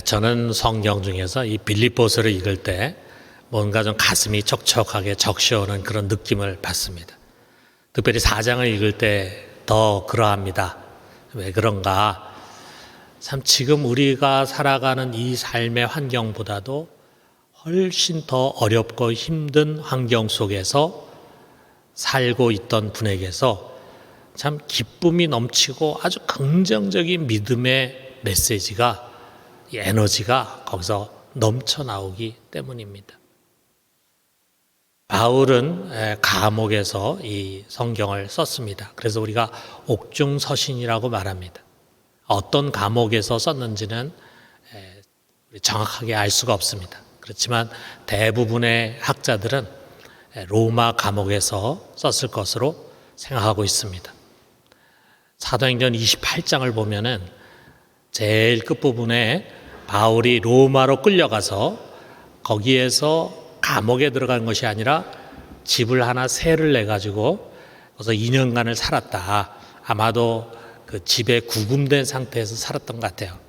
저는 성경 중에서 이 빌립보서를 읽을 때 뭔가 좀 가슴이 촉촉하게 적셔오는 그런 느낌을 받습니다. 특별히 4장을 읽을 때 더 그러합니다. 왜 그런가? 참 지금 우리가 살아가는 이 삶의 환경보다도 훨씬 더 어렵고 힘든 환경 속에서 살고 있던 분에게서 참 기쁨이 넘치고 아주 긍정적인 믿음의 메시지가, 이 에너지가 거기서 넘쳐나오기 때문입니다. 바울은 감옥에서 이 성경을 썼습니다. 그래서 우리가 옥중서신이라고 말합니다. 어떤 감옥에서 썼는지는 정확하게 알 수가 없습니다. 그렇지만 대부분의 학자들은 로마 감옥에서 썼을 것으로 생각하고 있습니다. 사도행전 28장을 보면은 제일 끝부분에 바울이 로마로 끌려가서 거기에서 감옥에 들어간 것이 아니라 집을 하나 세를 내가지고 거기서 2년간을 살았다. 아마도 그 집에 구금된 상태에서 살았던 것 같아요.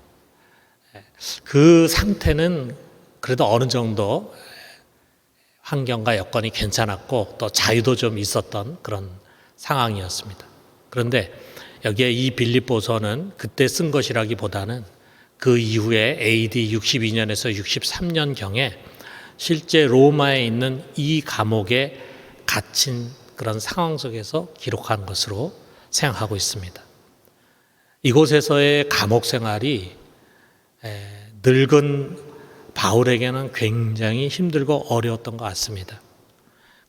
그 상태는 그래도 어느 정도 환경과 여건이 괜찮았고 또 자유도 좀 있었던 그런 상황이었습니다. 그런데 여기에 이 빌립보서는 그때 쓴 것이라기보다는 그 이후에 AD 62년에서 63년경에 실제 로마에 있는 이 감옥에 갇힌 그런 상황 속에서 기록한 것으로 생각하고 있습니다. 이곳에서의 감옥 생활이 늙은 바울에게는 굉장히 힘들고 어려웠던 것 같습니다.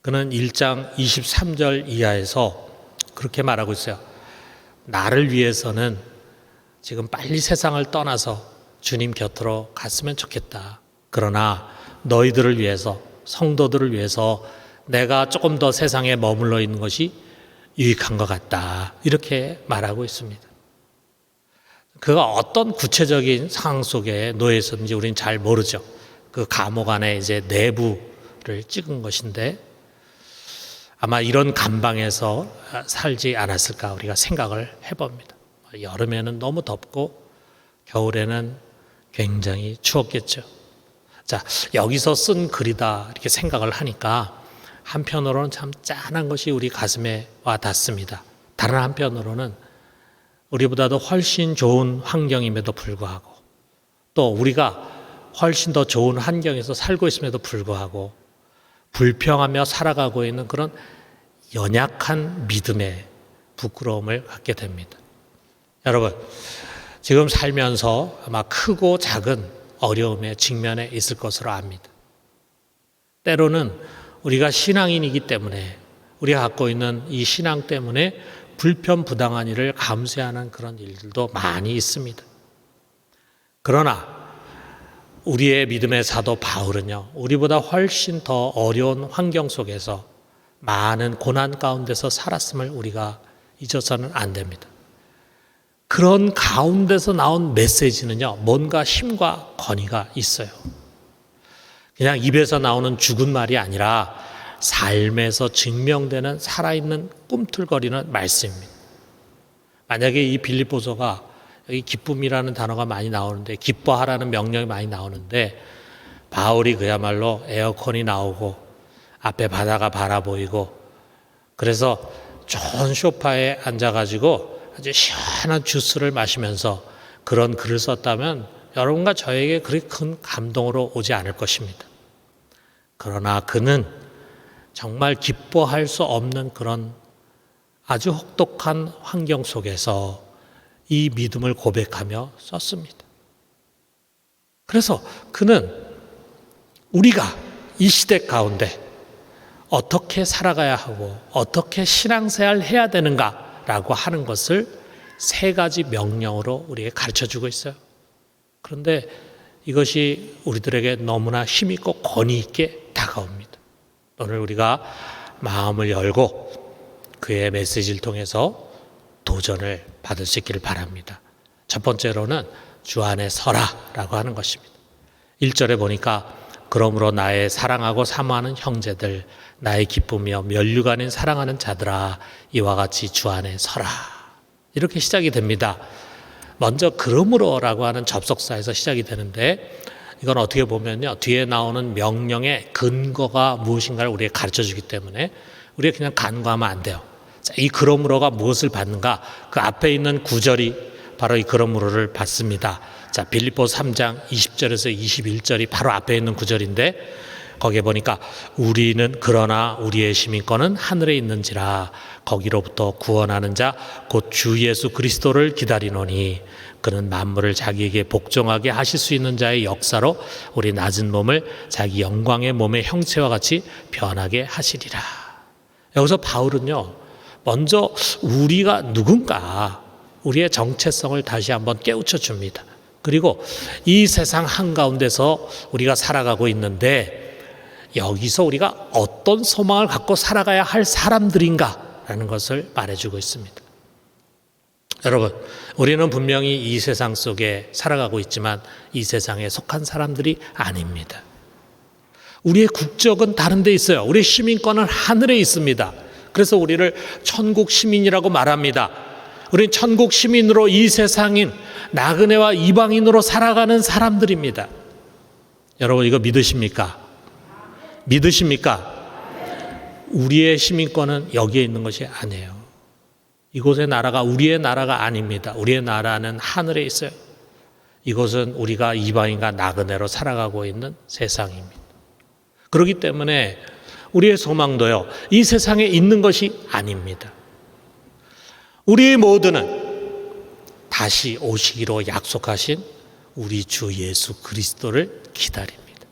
그는 1장 23절 이하에서 그렇게 말하고 있어요. 나를 위해서는 지금 빨리 세상을 떠나서 주님 곁으로 갔으면 좋겠다. 그러나 너희들을 위해서, 성도들을 위해서 내가 조금 더 세상에 머물러 있는 것이 유익한 것 같다. 이렇게 말하고 있습니다. 그가 어떤 구체적인 상황 속에 놓여 있었는지 우리는 잘 모르죠. 그 감옥 안에 이제 내부를 찍은 것인데 아마 이런 감방에서 살지 않았을까 우리가 생각을 해봅니다. 여름에는 너무 덥고 겨울에는 굉장히 추웠겠죠. 자, 여기서 쓴 글이다 이렇게 생각을 하니까 한편으로는 참 짠한 것이 우리 가슴에 와 닿습니다. 다른 한편으로는 우리보다도 훨씬 좋은 환경임에도 불구하고 또 우리가 훨씬 더 좋은 환경에서 살고 있음에도 불구하고 불평하며 살아가고 있는 그런 연약한 믿음의 부끄러움을 갖게 됩니다. 여러분, 지금 살면서 아마 크고 작은 어려움에 직면해 있을 것으로 압니다. 때로는 우리가 신앙인이기 때문에 우리가 갖고 있는 이 신앙 때문에 불편부당한 일을 감수하는 그런 일들도 많이 있습니다. 그러나 우리의 믿음의 사도 바울은요, 우리보다 훨씬 더 어려운 환경 속에서 많은 고난 가운데서 살았음을 우리가 잊어서는 안 됩니다. 그런 가운데서 나온 메시지는요, 뭔가 힘과 권위가 있어요. 그냥 입에서 나오는 죽은 말이 아니라 삶에서 증명되는 살아있는 꿈틀거리는 말씀입니다. 만약에 이 빌립보서가 여기 기쁨이라는 단어가 많이 나오는데 기뻐하라는 명령이 많이 나오는데 바울이 그야말로 에어컨이 나오고 앞에 바다가 바라 보이고 그래서 좋은 소파에 앉아가지고 아주 시원한 주스를 마시면서 그런 글을 썼다면 여러분과 저에게 그렇게 큰 감동으로 오지 않을 것입니다. 그러나 그는 정말 기뻐할 수 없는 그런 아주 혹독한 환경 속에서 이 믿음을 고백하며 썼습니다. 그래서 그는 우리가 이 시대 가운데 어떻게 살아가야 하고 어떻게 신앙생활을 해야 되는가라고 하는 것을 3가지 명령으로 우리에게 가르쳐주고 있어요. 그런데 이것이 우리들에게 너무나 힘있고 권위 있게 다가옵니다. 오늘 우리가 마음을 열고 그의 메시지를 통해서 도전을 받을 수 있기를 바랍니다. 첫 번째로는 주 안에 서라라고 하는 것입니다. 1절에 보니까 그러므로 나의 사랑하고 사모하는 형제들, 나의 기쁨이여 면류관인 사랑하는 자들아, 이와 같이 주 안에 서라. 이렇게 시작이 됩니다. 먼저 그러므로라고 하는 접속사에서 시작이 되는데 이건 어떻게 보면요, 뒤에 나오는 명령의 근거가 무엇인가를 우리에게 가르쳐 주기 때문에 우리가 그냥 간과하면 안 돼요. 자, 이 그러므로가 무엇을 받는가? 그 앞에 있는 구절이 바로 이 그러므로를 받습니다. 자, 빌립보서 3장 20절에서 21절이 바로 앞에 있는 구절인데 거기에 보니까 우리는 그러나 우리의 시민권은 하늘에 있는지라 거기로부터 구원하는 자 곧 주 예수 그리스도를 기다리노니 그는 만물을 자기에게 복종하게 하실 수 있는 자의 역사로 우리 낮은 몸을 자기 영광의 몸의 형체와 같이 변하게 하시리라. 여기서 바울은요, 먼저 우리가 누군가 우리의 정체성을 다시 한번 깨우쳐 줍니다. 그리고 이 세상 한가운데서 우리가 살아가고 있는데 여기서 우리가 어떤 소망을 갖고 살아가야 할 사람들인가라는 것을 말해주고 있습니다. 여러분, 우리는 분명히 이 세상 속에 살아가고 있지만 이 세상에 속한 사람들이 아닙니다. 우리의 국적은 다른 데 있어요. 우리의 시민권은 하늘에 있습니다. 그래서 우리를 천국 시민이라고 말합니다. 우리는 천국 시민으로 이 세상인 나그네와 이방인으로 살아가는 사람들입니다. 여러분, 이거 믿으십니까? 믿으십니까? 우리의 시민권은 여기에 있는 것이 아니에요. 이곳의 나라가 우리의 나라가 아닙니다. 우리의 나라는 하늘에 있어요. 이곳은 우리가 이방인과 나그네로 살아가고 있는 세상입니다. 그렇기 때문에 우리의 소망도요, 이 세상에 있는 것이 아닙니다. 우리 모두는 다시 오시기로 약속하신 우리 주 예수 그리스도를 기다립니다.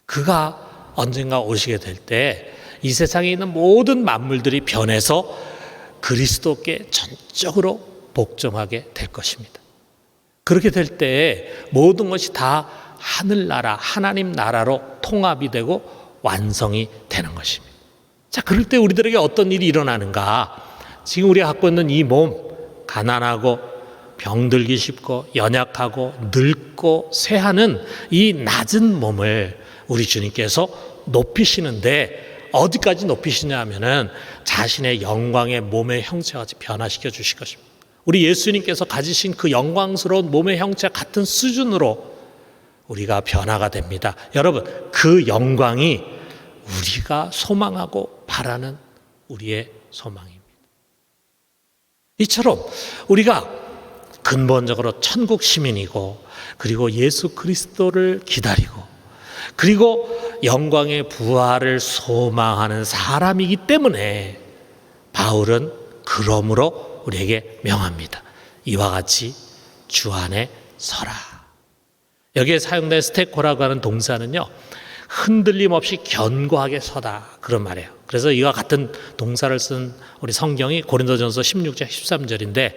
그가 언젠가 오시게 될 때 이 세상에 있는 모든 만물들이 변해서 그리스도께 전적으로 복종하게 될 것입니다. 그렇게 될 때 모든 것이 다 하늘나라, 하나님 나라로 통합이 되고 완성이 되는 것입니다. 자, 그럴 때 우리들에게 어떤 일이 일어나는가? 지금 우리가 갖고 있는 이 몸, 가난하고 병들기 쉽고 연약하고 늙고 쇠하는 이 낮은 몸을 우리 주님께서 높이시는데 어디까지 높이시냐 하면은 자신의 영광의 몸의 형체같이 변화시켜 주실 것입니다. 우리 예수님께서 가지신 그 영광스러운 몸의 형체 같은 수준으로 우리가 변화가 됩니다. 여러분, 그 영광이 우리가 소망하고 바라는 우리의 소망입니다. 이처럼 우리가 근본적으로 천국 시민이고 그리고 예수 그리스도를 기다리고 그리고 영광의 부활을 소망하는 사람이기 때문에 바울은 그러므로 우리에게 명합니다. 이와 같이 주 안에 서라. 여기에 사용된 스테코라고 하는 동사는요, 흔들림 없이 견고하게 서다, 그런 말이에요. 그래서 이와 같은 동사를 쓴 우리 성경이 고린도전서 16장 13절인데,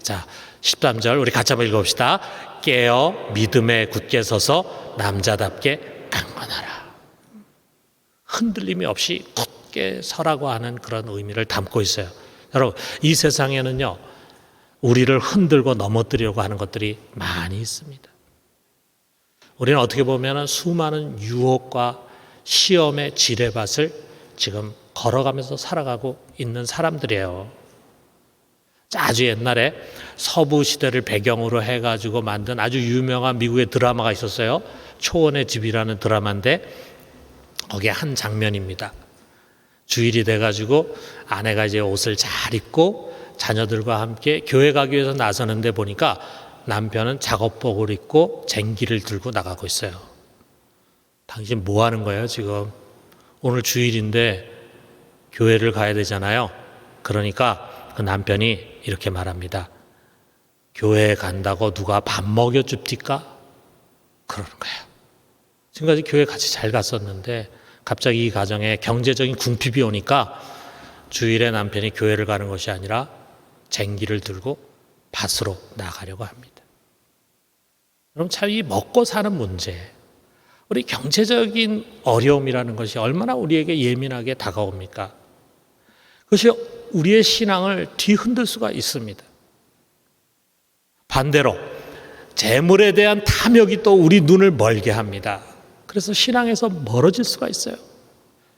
자, 13절 우리 같이 한번 읽어봅시다. 깨어 믿음에 굳게 서서 남자답게 강건하라. 흔들림이 없이 굳게 서라고 하는 그런 의미를 담고 있어요. 여러분, 이 세상에는요, 우리를 흔들고 넘어뜨리려고 하는 것들이 많이 있습니다. 우리는 어떻게 보면 수많은 유혹과 시험의 지뢰밭을 지금 걸어가면서 살아가고 있는 사람들이에요. 아주 옛날에 서부 시대를 배경으로 해가지고 만든 아주 유명한 미국의 드라마가 있었어요. 초원의 집이라는 드라마인데 거기에 한 장면입니다. 주일이 돼가지고 아내가 이제 옷을 잘 입고 자녀들과 함께 교회 가기 위해서 나서는데 보니까 남편은 작업복을 입고 쟁기를 들고 나가고 있어요. 당신 뭐 하는 거예요 지금? 오늘 주일인데 교회를 가야 되잖아요. 그러니까 그 남편이 이렇게 말합니다. 교회에 간다고 누가 밥 먹여줍니까? 그러는 거예요. 지금까지 교회 같이 잘 갔었는데 갑자기 이 가정에 경제적인 궁핍이 오니까 주일에 남편이 교회를 가는 것이 아니라 쟁기를 들고 밭으로 나가려고 합니다. 그럼 참 이 먹고 사는 문제, 우리 경제적인 어려움이라는 것이 얼마나 우리에게 예민하게 다가옵니까? 그것이 우리의 신앙을 뒤흔들 수가 있습니다. 반대로 재물에 대한 탐욕이 또 우리 눈을 멀게 합니다. 그래서 신앙에서 멀어질 수가 있어요.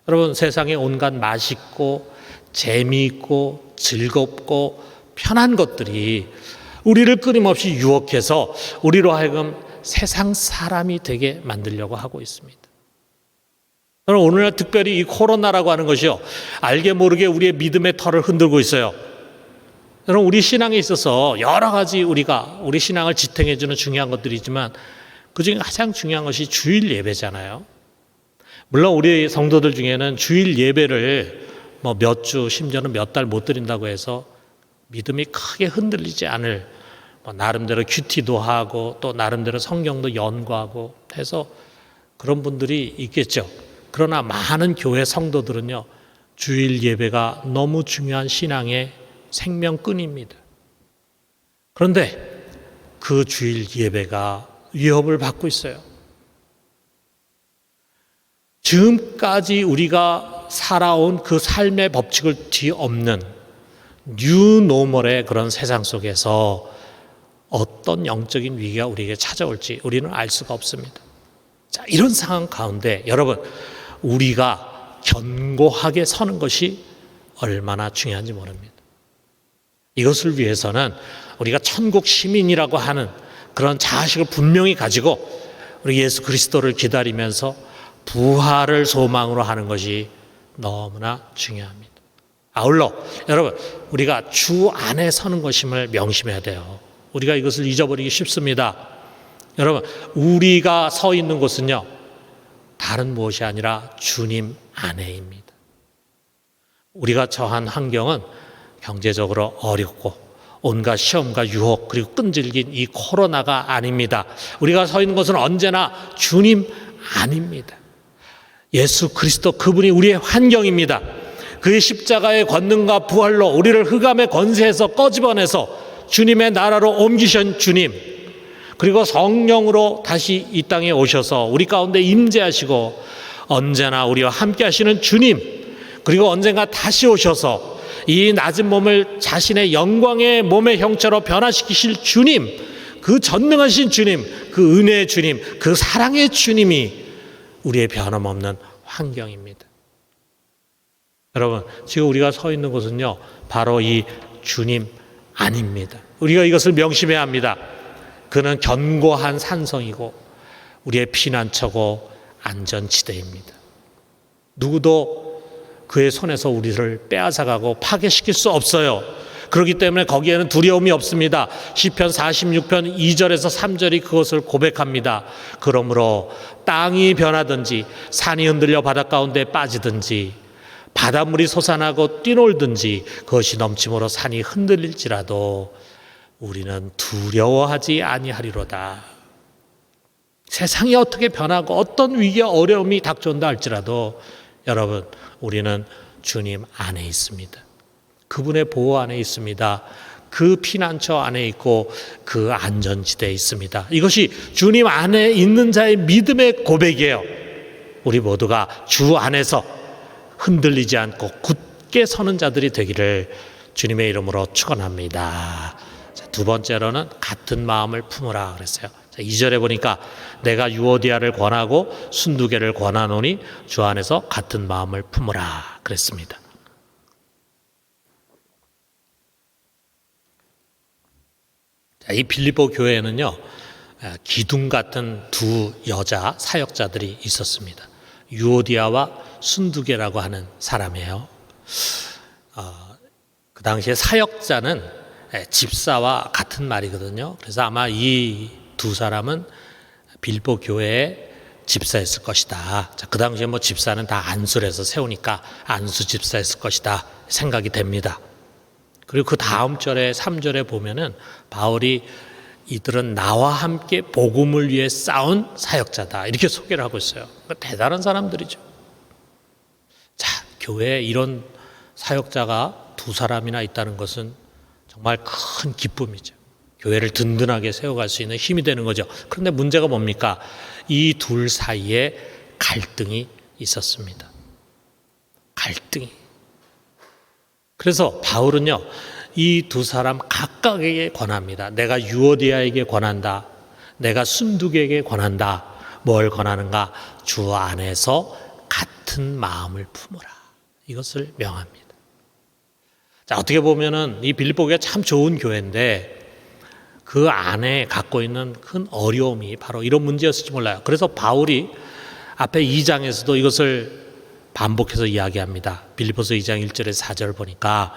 여러분, 세상에 온갖 맛있고 재미있고 즐겁고 편한 것들이 우리를 끊임없이 유혹해서 우리로 하여금 세상 사람이 되게 만들려고 하고 있습니다. 오늘날 특별히 이 코로나라고 하는 것이요, 알게 모르게 우리의 믿음의 털을 흔들고 있어요. 여러분, 우리 신앙에 있어서 여러 가지 우리 신앙을 지탱해 주는 중요한 것들이지만 그중에 가장 중요한 것이 주일 예배잖아요. 물론 우리 성도들 중에는 주일 예배를 몇 주, 심지어는 몇 달 못 드린다고 해서 믿음이 크게 흔들리지 않을 나름대로 큐티도 하고 또 나름대로 성경도 연구하고 해서 그런 분들이 있겠죠. 그러나 많은 교회 성도들은요, 주일 예배가 너무 중요한 신앙의 생명끈입니다. 그런데 그 주일 예배가 위협을 받고 있어요. 지금까지 우리가 살아온 그 삶의 법칙을 뒤엎는 뉴노멀의 그런 세상 속에서 어떤 영적인 위기가 우리에게 찾아올지 우리는 알 수가 없습니다. 자, 이런 상황 가운데 여러분, 우리가 견고하게 서는 것이 얼마나 중요한지 모릅니다. 이것을 위해서는 우리가 천국 시민이라고 하는 그런 자식을 분명히 가지고 우리 예수 그리스도를 기다리면서 부활을 소망으로 하는 것이 너무나 중요합니다. 아울러 여러분, 우리가 주 안에 서는 것임을 명심해야 돼요. 우리가 이것을 잊어버리기 쉽습니다. 여러분, 우리가 서 있는 곳은요, 다른 무엇이 아니라 주님 안에입니다. 우리가 처한 환경은 경제적으로 어렵고 온갖 시험과 유혹 그리고 끈질긴 이 코로나가 아닙니다. 우리가 서 있는 것은 언제나 주님 안입니다. 예수 그리스도 그분이 우리의 환경입니다. 그의 십자가의 권능과 부활로 우리를 흑암의 권세에서 꺼집어내서 주님의 나라로 옮기신 주님, 그리고 성령으로 다시 이 땅에 오셔서 우리 가운데 임재하시고 언제나 우리와 함께 하시는 주님, 그리고 언젠가 다시 오셔서 이 낮은 몸을 자신의 영광의 몸의 형체로 변화시키실 주님, 그 전능하신 주님, 그 은혜의 주님, 그 사랑의 주님이 우리의 변함없는 환경입니다. 여러분, 지금 우리가 서 있는 곳은요, 바로 이 주님 안입니다. 우리가 이것을 명심해야 합니다. 그는 견고한 산성이고 우리의 피난처고 안전지대입니다. 누구도 그의 손에서 우리를 빼앗아가고 파괴시킬 수 없어요. 그렇기 때문에 거기에는 두려움이 없습니다. 시편 46편 2절에서 3절이 그것을 고백합니다. 그러므로 땅이 변하든지 산이 흔들려 바다 가운데 빠지든지 바닷물이 솟아나고 뛰놀든지 그것이 넘침으로 산이 흔들릴지라도 우리는 두려워하지 아니하리로다. 세상이 어떻게 변하고 어떤 위기와 어려움이 닥쳐온다 할지라도 여러분, 우리는 주님 안에 있습니다. 그분의 보호 안에 있습니다. 그 피난처 안에 있고 그 안전지대에 있습니다. 이것이 주님 안에 있는 자의 믿음의 고백이에요. 우리 모두가 주 안에서 흔들리지 않고 굳게 서는 자들이 되기를 주님의 이름으로 축원합니다. 두 번째로는 같은 마음을 품으라 그랬어요. 2절에 보니까 내가 유오디아를 권하고 순두개를 권하노니 주 안에서 같은 마음을 품으라 그랬습니다. 이 빌립보 교회에는요, 기둥 같은 두 여자 사역자들이 있었습니다. 유오디아와 순두개라고 하는 사람이에요. 그 당시에 사역자는 집사와 같은 말이거든요. 그래서 아마 이 두 사람은 빌립보 교회의 집사였을 것이다. 자, 그 당시에 집사는 다 안수를 해서 세우니까 안수 집사였을 것이다 생각이 됩니다. 그리고 그 다음 절에 3절에 보면은 바울이 이들은 나와 함께 복음을 위해 싸운 사역자다 이렇게 소개를 하고 있어요. 대단한 사람들이죠. 자, 교회에 이런 사역자가 두 사람이나 있다는 것은 정말 큰 기쁨이죠. 교회를 든든하게 세워갈 수 있는 힘이 되는 거죠. 그런데 문제가 뭡니까? 이 둘 사이에 갈등이 있었습니다. 갈등이. 그래서 바울은요, 이 두 사람 각각에게 권합니다. 내가 유오디아에게 권한다. 내가 순두개에게 권한다. 뭘 권하는가? 주 안에서 같은 마음을 품으라. 이것을 명합니다. 자, 어떻게 보면은 이 빌립보 교회가 참 좋은 교회인데 그 안에 갖고 있는 큰 어려움이 바로 이런 문제였을지 몰라요. 그래서 바울이 앞에 2장에서도 이것을 반복해서 이야기합니다. 빌립보서 2장 1절에서 4절 보니까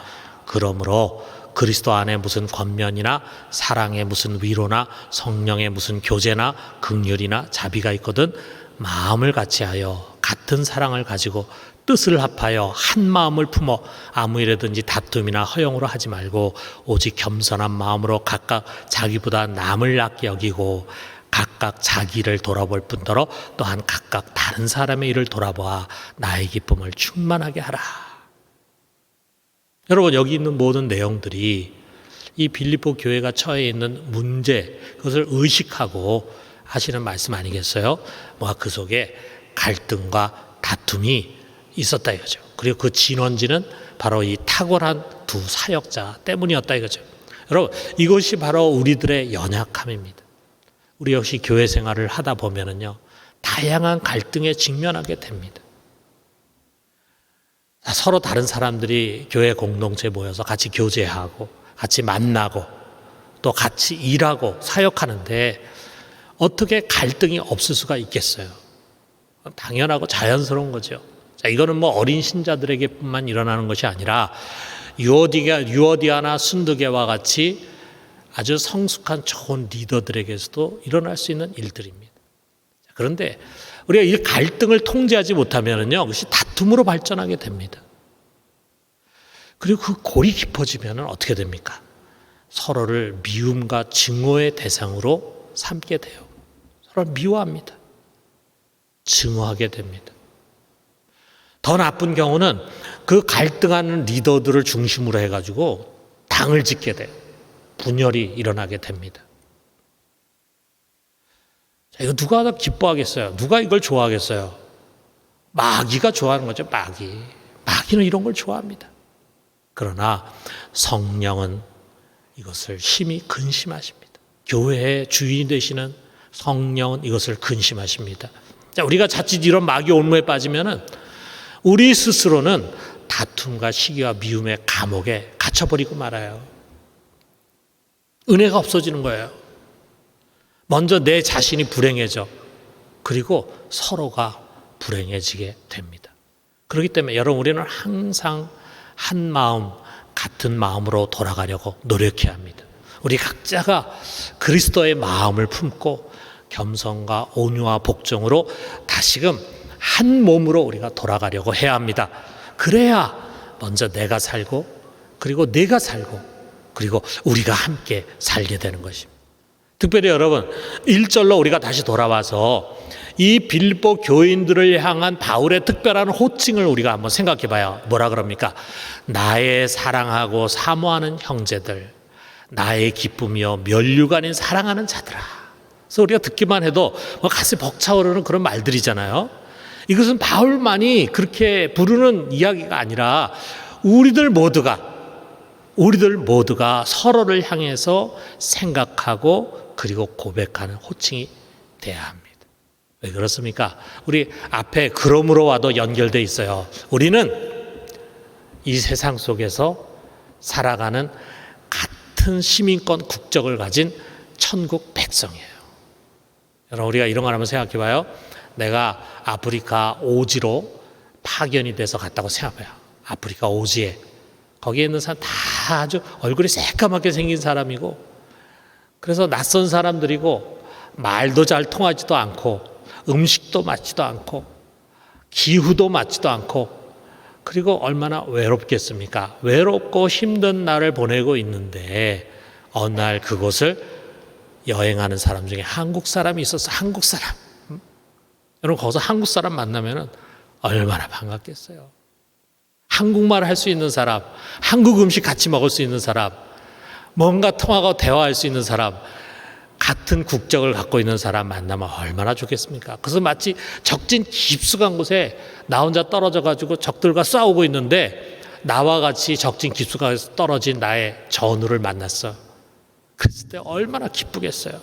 그러므로 그리스도 안에 무슨 권면이나 사랑에 무슨 위로나 성령의 무슨 교제나 긍휼이나 자비가 있거든 마음을 같이하여 같은 사랑을 가지고 뜻을 합하여 한 마음을 품어 아무 일에든지 다툼이나 허용으로 하지 말고 오직 겸손한 마음으로 각각 자기보다 남을 낫게 여기고 각각 자기를 돌아볼 뿐더러 또한 각각 다른 사람의 일을 돌아보아 나의 기쁨을 충만하게 하라. 여러분, 여기 있는 모든 내용들이 이 빌립보 교회가 처해 있는 문제, 그것을 의식하고 하시는 말씀 아니겠어요? 그 속에 갈등과 다툼이 있었다 이거죠. 그리고 그 진원지는 바로 이 탁월한 두 사역자 때문이었다 이거죠. 여러분, 이것이 바로 우리들의 연약함입니다. 우리 역시 교회 생활을 하다 보면은요, 다양한 갈등에 직면하게 됩니다. 서로 다른 사람들이 교회 공동체에 모여서 같이 교제하고 같이 만나고 또 같이 일하고 사역하는데 어떻게 갈등이 없을 수가 있겠어요? 당연하고 자연스러운 거죠. 자, 이거는 어린 신자들에게뿐만 일어나는 것이 아니라 유어디아나 순두계와 같이 아주 성숙한 좋은 리더들에게서도 일어날 수 있는 일들입니다. 그런데 우리가 이 갈등을 통제하지 못하면요, 그것이 다툼으로 발전하게 됩니다. 그리고 그 골이 깊어지면 어떻게 됩니까? 서로를 미움과 증오의 대상으로 삼게 돼요. 서로를 미워합니다. 증오하게 됩니다. 더 나쁜 경우는 그 갈등하는 리더들을 중심으로 해가지고 당을 짓게 돼요. 분열이 일어나게 됩니다. 자, 이거 누가 더 기뻐하겠어요? 누가 이걸 좋아하겠어요? 마귀가 좋아하는 거죠. 마귀는 이런 걸 좋아합니다. 그러나 성령은 이것을 심히 근심하십니다. 교회의 주인이 되시는 성령은 이것을 근심하십니다. 자, 우리가 자칫 이런 마귀 올무에 빠지면은 우리 스스로는 다툼과 시기와 미움의 감옥에 갇혀버리고 말아요. 은혜가 없어지는 거예요. 먼저 내 자신이 불행해져. 그리고 서로가 불행해지게 됩니다. 그렇기 때문에 여러분, 우리는 항상 한 마음, 같은 마음으로 돌아가려고 노력해야 합니다. 우리 각자가 그리스도의 마음을 품고 겸손과 온유와 복종으로 다시금 한 몸으로 우리가 돌아가려고 해야 합니다. 그래야 먼저 내가 살고, 그리고 내가 살고, 그리고 우리가 함께 살게 되는 것입니다. 특별히 여러분, 1절로 우리가 다시 돌아와서 이 빌립보 교인들을 향한 바울의 특별한 호칭을 우리가 한번 생각해 봐요. 뭐라 그럽니까? 나의 사랑하고 사모하는 형제들, 나의 기쁨이요 면류관인 사랑하는 자들아. 그래서 우리가 듣기만 해도 가슴이 벅차오르는 그런 말들이잖아요. 이것은 바울만이 그렇게 부르는 이야기가 아니라 우리들 모두가 서로를 향해서 생각하고 그리고 고백하는 호칭이 돼야 합니다. 왜 그렇습니까? 우리 앞에 그러므로 와도 연결돼 있어요. 우리는 이 세상 속에서 살아가는 같은 시민권 국적을 가진 천국 백성이에요. 여러분, 우리가 이런 걸 한번 생각해 봐요. 내가 아프리카 오지로 파견이 돼서 갔다고 생각해봐요. 아프리카 오지에 거기에 있는 사람 다 아주 얼굴이 새까맣게 생긴 사람이고, 그래서 낯선 사람들이고 말도 잘 통하지도 않고 음식도 맞지도 않고 기후도 맞지도 않고, 그리고 얼마나 외롭겠습니까? 외롭고 힘든 날을 보내고 있는데 어느 날 그곳을 여행하는 사람 중에 한국 사람이 있어서 한국 사람, 여러분 거기서 한국 사람 만나면 얼마나 반갑겠어요. 한국말 할 수 있는 사람, 한국 음식 같이 먹을 수 있는 사람, 뭔가 통하고 대화할 수 있는 사람, 같은 국적을 갖고 있는 사람 만나면 얼마나 좋겠습니까? 그래서 마치 적진 깊숙한 곳에 나 혼자 떨어져 가지고 적들과 싸우고 있는데 나와 같이 적진 깊숙한 곳에서 떨어진 나의 전우를 만났어. 그랬을 때 얼마나 기쁘겠어요.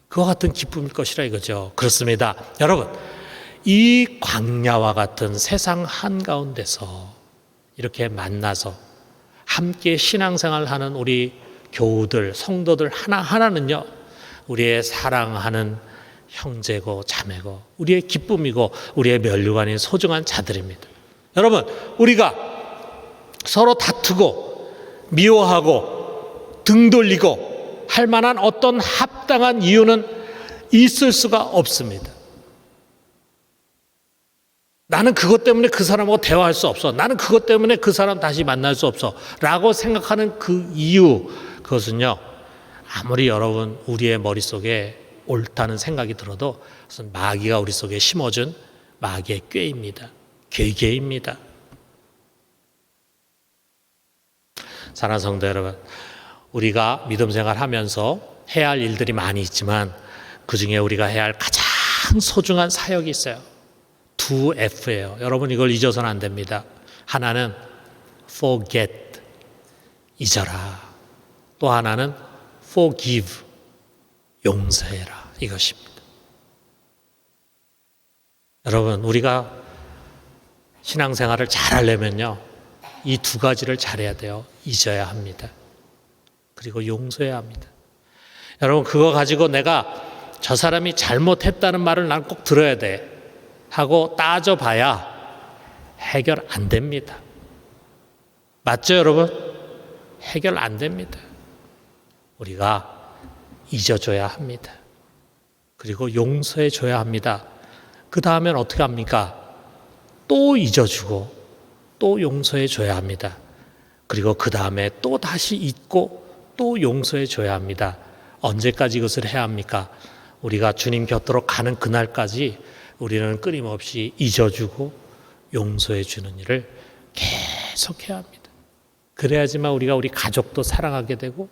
그와 같은 기쁨일 것이라 이거죠. 그렇습니다. 여러분, 이 광야와 같은 세상 한가운데서 이렇게 만나서 함께 신앙생활하는 우리 교우들, 성도들 하나하나는요, 우리의 사랑하는 형제고 자매고 우리의 기쁨이고 우리의 면류관인 소중한 자들입니다. 여러분, 우리가 서로 다투고 미워하고 등 돌리고 할 만한 어떤 합당한 이유는 있을 수가 없습니다. 나는 그것 때문에 그 사람하고 대화할 수 없어. 나는 그것 때문에 그 사람 다시 만날 수 없어. 라고 생각하는 그 이유, 그것은요, 아무리 여러분 우리의 머릿속에 옳다는 생각이 들어도 그것은 마귀가 우리 속에 심어준 마귀의 꾀입니다. 괴계입니다. 사랑하는 성도 여러분, 우리가 믿음 생활하면서 해야 할 일들이 많이 있지만 그 중에 우리가 해야 할 가장 소중한 사역이 있어요. 2F예요. 여러분 이걸 잊어서는 안 됩니다. 하나는 forget, 잊어라. 또 하나는 forgive, 용서해라. 이것입니다. 여러분, 우리가 신앙생활을 잘하려면요, 이 두 가지를 잘해야 돼요. 잊어야 합니다. 그리고 용서해야 합니다. 여러분, 그거 가지고 내가 저 사람이 잘못했다는 말을 난 꼭 들어야 돼 하고 따져봐야 해결 안 됩니다. 맞죠, 여러분? 해결 안 됩니다. 우리가 잊어줘야 합니다. 그리고 용서해줘야 합니다. 그 다음엔 어떻게 합니까? 또 잊어주고 또 용서해줘야 합니다. 그리고 그 다음에 또 다시 잊고 또 용서해줘야 합니다. 언제까지 이것을 해야 합니까? 우리가 주님 곁으로 가는 그날까지 우리는 끊임없이 잊어주고 용서해주는 일을 계속해야 합니다. 그래야지만 우리가 우리 가족도 사랑하게 되고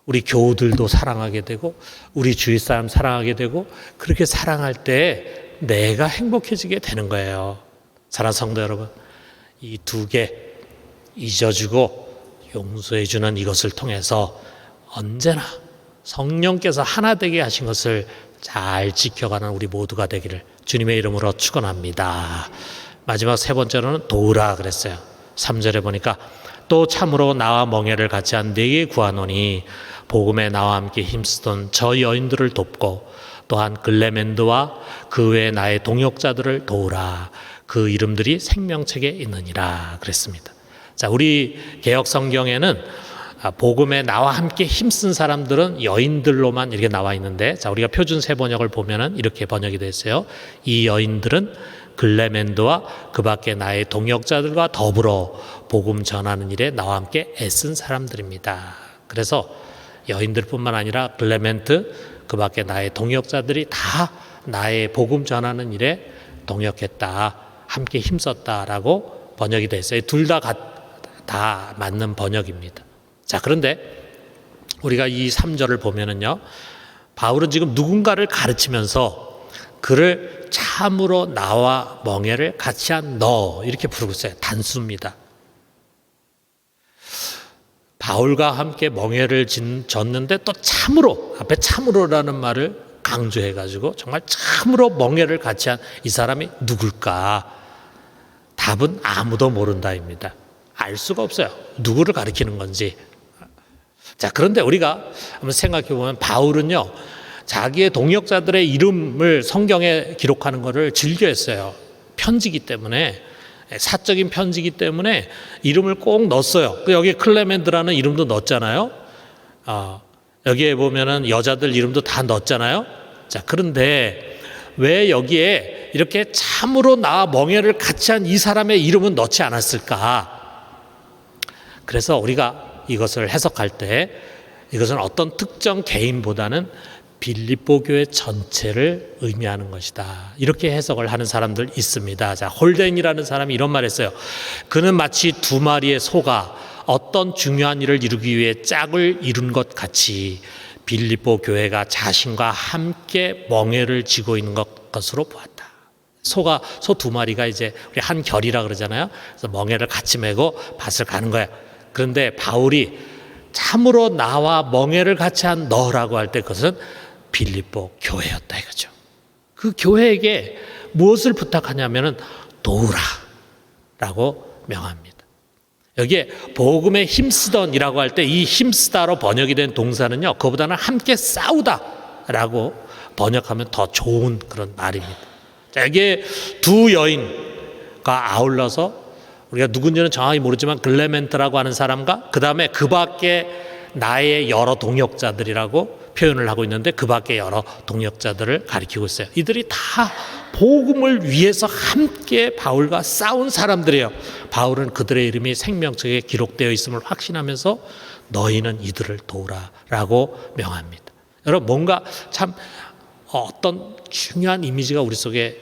우리 교우들도 사랑하게 되고 우리 주위 사람 사랑하게 되고 그렇게 사랑할 때 내가 행복해지게 되는 거예요. 사랑하는 성도 여러분, 이 두 개 잊어주고 용서해주는 이것을 통해서 언제나 성령께서 하나 되게 하신 것을 잘 지켜가는 우리 모두가 되기를 주님의 이름으로 축원합니다. 마지막 세 번째로는 도우라 그랬어요. 3절에 보니까 또 참으로 나와 멍에를 같이 한 네게 구하노니 복음에 나와 함께 힘쓰던 저 여인들을 돕고 또한 글레멘드와 그 외 나의 동역자들을 도우라. 그 이름들이 생명책에 있느니라 그랬습니다. 자, 우리 개역 성경에는 복음에 나와 함께 힘쓴 사람들은 여인들로만 이렇게 나와 있는데, 자, 우리가 표준 세 번역을 보면은 이렇게 번역이 됐어요. 이 여인들은 글레멘드와 그 밖에 나의 동역자들과 더불어 복음 전하는 일에 나와 함께 애쓴 사람들입니다. 그래서 여인들뿐만 아니라 글레멘트, 그 밖에 나의 동역자들이 다 나의 복음 전하는 일에 동역했다, 함께 힘썼다라고 번역이 됐어요. 둘 다 맞는 번역입니다. 자, 그런데 우리가 이 3절을 보면은요, 바울은 지금 누군가를 가르치면서 그를 참으로 나와 멍에를 같이 한 너 이렇게 부르고 있어요. 단수입니다. 바울과 함께 멍에를 졌는데 또 참으로, 앞에 참으로라는 말을 강조해가지고 정말 참으로 멍에를 같이 한 이 사람이 누굴까? 답은 아무도 모른다입니다. 알 수가 없어요. 누구를 가리키는 건지. 자, 그런데 우리가 한번 생각해 보면 바울은요, 자기의 동역자들의 이름을 성경에 기록하는 것을 즐겨했어요. 편지기 때문에, 사적인 편지기 때문에 이름을 꼭 넣었어요. 여기 클레멘드라는 이름도 넣었잖아요. 여기에 보면은 여자들 이름도 다 넣었잖아요. 자, 그런데 왜 여기에 이렇게 참으로 나와 멍에를 같이 한 이 사람의 이름은 넣지 않았을까? 그래서 우리가 이것을 해석할 때 이것은 어떤 특정 개인보다는 빌립보 교회 전체를 의미하는 것이다, 이렇게 해석을 하는 사람들 있습니다. 자, 홀덴이라는 사람이 이런 말 했어요. 그는 마치 두 마리의 소가 어떤 중요한 일을 이루기 위해 짝을 이룬 것 같이 빌립보 교회가 자신과 함께 멍에를 지고 있는 것으로 보았다. 소 두 마리가 이제 우리 한 결이라 그러잖아요. 그래서 멍에를 같이 메고 밭을 가는 거야. 그런데 바울이 참으로 나와 멍에를 같이 한 너라고 할 때 그것은 빌립보 교회였다 이거죠. 그 교회에게 무엇을 부탁하냐면은 도우라 라고 명합니다. 여기에 복음에 힘쓰던이라고 할 때 이 힘쓰다로 번역이 된 동사는요, 그거보다는 함께 싸우다라고 번역하면 더 좋은 그런 말입니다. 자, 여기에 두 여인과 아울러서 우리가 누군지는 정확히 모르지만 글레멘트라고 하는 사람과 그 다음에 그 밖에 나의 여러 동역자들이라고 표현을 하고 있는데 그 밖에 여러 동역자들을 가리키고 있어요. 이들이 다 복음을 위해서 함께 바울과 싸운 사람들이에요. 바울은 그들의 이름이 생명책에 기록되어 있음을 확신하면서 너희는 이들을 도우라라고 명합니다. 여러분, 뭔가 참 어떤 중요한 이미지가 우리 속에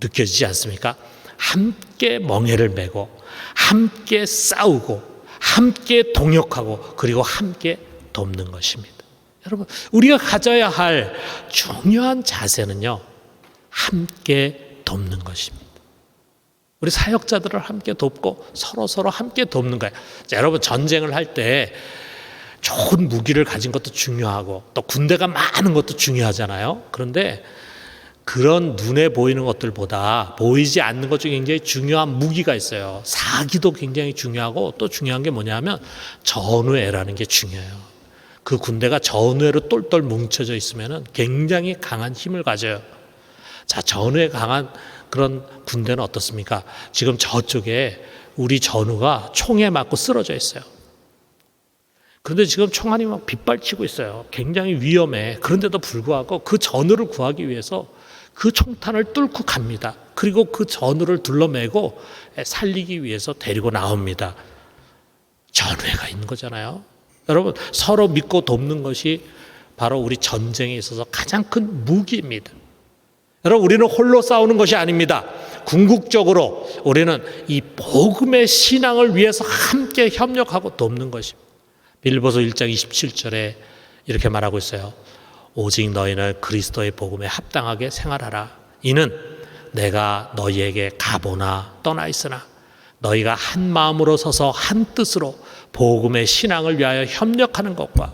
느껴지지 않습니까? 함께 멍에를 메고 함께 싸우고 함께 동역하고 그리고 함께 돕는 것입니다. 여러분, 우리가 가져야 할 중요한 자세는요, 함께 돕는 것입니다. 우리 사역자들을 함께 돕고 서로 함께 돕는 거예요. 자, 여러분, 전쟁을 할 때 좋은 무기를 가진 것도 중요하고 또 군대가 많은 것도 중요하잖아요. 그런데 그런 눈에 보이는 것들보다 보이지 않는 것 중에 굉장히 중요한 무기가 있어요. 사기도 굉장히 중요하고 또 중요한 게 뭐냐면 전우회라는 게 중요해요. 그 군대가 전우회로 똘똘 뭉쳐져 있으면 굉장히 강한 힘을 가져요. 자, 전우회 강한 그런 군대는 어떻습니까? 지금 저쪽에 우리 전우가 총에 맞고 쓰러져 있어요. 그런데 지금 총알이 막 빗발치고 있어요. 굉장히 위험해. 그런데도 불구하고 그 전우를 구하기 위해서 그 총탄을 뚫고 갑니다. 그리고 그 전우를 둘러매고 살리기 위해서 데리고 나옵니다. 전우회가 있는 거잖아요. 여러분, 서로 믿고 돕는 것이 바로 우리 전쟁에 있어서 가장 큰 무기입니다. 여러분, 우리는 홀로 싸우는 것이 아닙니다. 궁극적으로 우리는 이 복음의 신앙을 위해서 함께 협력하고 돕는 것입니다. 빌립보서 1장 27절에 이렇게 말하고 있어요. 오직 너희는 그리스도의 복음에 합당하게 생활하라. 이는 내가 너희에게 가보나 떠나 있으나 너희가 한 마음으로 서서 한 뜻으로 복음의 신앙을 위하여 협력하는 것과,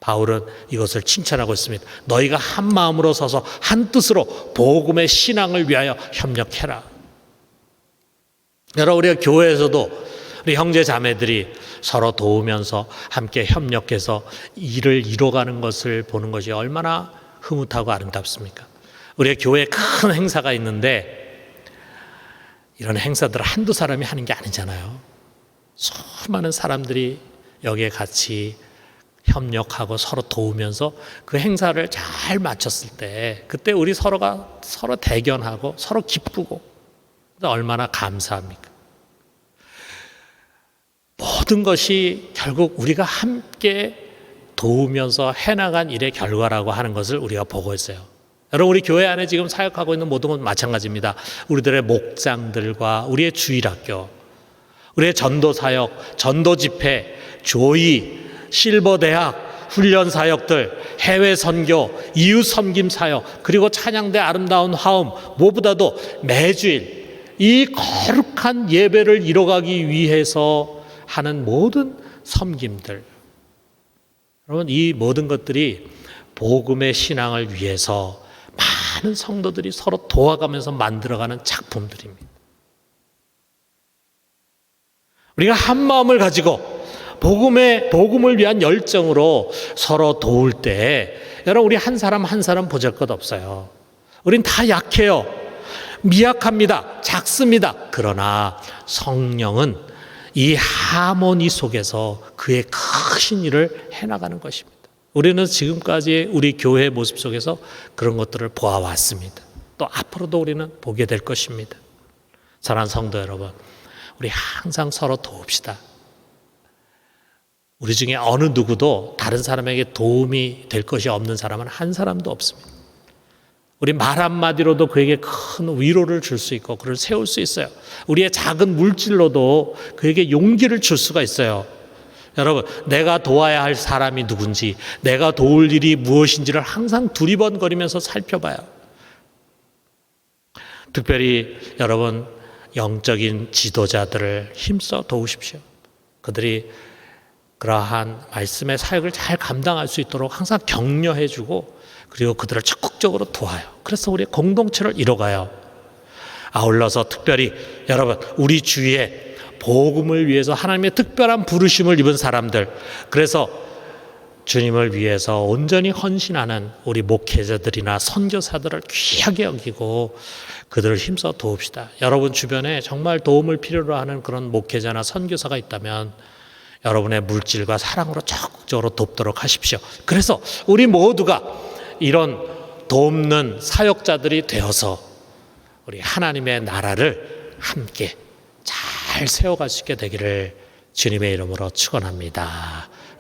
바울은 이것을 칭찬하고 있습니다. 너희가 한 마음으로 서서 한 뜻으로 복음의 신앙을 위하여 협력해라. 여러분, 우리가 교회에서도 우리 형제 자매들이 서로 도우면서 함께 협력해서 일을 이뤄가는 것을 보는 것이 얼마나 흐뭇하고 아름답습니까? 우리가 교회에 큰 행사가 있는데 이런 행사들을 한두 사람이 하는 게 아니잖아요. 수많은 사람들이 여기에 같이 협력하고 서로 도우면서 그 행사를 잘 마쳤을 때 그때 우리 서로가 서로 대견하고 서로 기쁘고 얼마나 감사합니까? 모든 것이 결국 우리가 함께 도우면서 해나간 일의 결과라고 하는 것을 우리가 보고 있어요. 여러분, 우리 교회 안에 지금 사역하고 있는 모든 건 마찬가지입니다. 우리들의 목장들과 우리의 주일학교, 우리의 전도사역, 전도집회, 조이, 실버대학, 훈련사역들, 해외선교, 이웃섬김사역, 그리고 찬양대 아름다운 화음, 무엇보다도 매주일 이 거룩한 예배를 이뤄가기 위해서 하는 모든 섬김들, 여러분, 이 모든 것들이 복음의 신앙을 위해서 많은 성도들이 서로 도와가면서 만들어가는 작품들입니다. 우리가 한 마음을 가지고 복음을 위한 열정으로 서로 도울 때, 여러분, 우리 한 사람 한 사람 보잘것없어요. 우린 다 약해요. 미약합니다. 작습니다. 그러나 성령은 이 하모니 속에서 그의 크신 일을 해나가는 것입니다. 우리는 지금까지 우리 교회의 모습 속에서 그런 것들을 보아왔습니다. 또 앞으로도 우리는 보게 될 것입니다. 사랑하는 성도 여러분, 우리 항상 서로 도웁시다. 우리 중에 어느 누구도 다른 사람에게 도움이 될 것이 없는 사람은 한 사람도 없습니다. 우리 말 한마디로도 그에게 큰 위로를 줄 수 있고 그를 세울 수 있어요. 우리의 작은 물질로도 그에게 용기를 줄 수가 있어요. 여러분, 내가 도와야 할 사람이 누군지, 내가 도울 일이 무엇인지를 항상 두리번거리면서 살펴봐요. 특별히 여러분, 영적인 지도자들을 힘써 도우십시오. 그들이 그러한 말씀의 사역을 잘 감당할 수 있도록 항상 격려해주고, 그리고 그들을 적극적으로 도와요. 그래서 우리 공동체를 이뤄가요. 아울러서 특별히 여러분, 우리 주위에 복음을 위해서 하나님의 특별한 부르심을 입은 사람들, 그래서 주님을 위해서 온전히 헌신하는 우리 목회자들이나 선교사들을 귀하게 여기고 그들을 힘써 도웁시다. 여러분 주변에 정말 도움을 필요로 하는 그런 목회자나 선교사가 있다면 여러분의 물질과 사랑으로 적극적으로 돕도록 하십시오. 그래서 우리 모두가 이런 돕는 사역자들이 되어서 우리 하나님의 나라를 함께 잘 세워갈 수 있게 되기를 주님의 이름으로 축원합니다.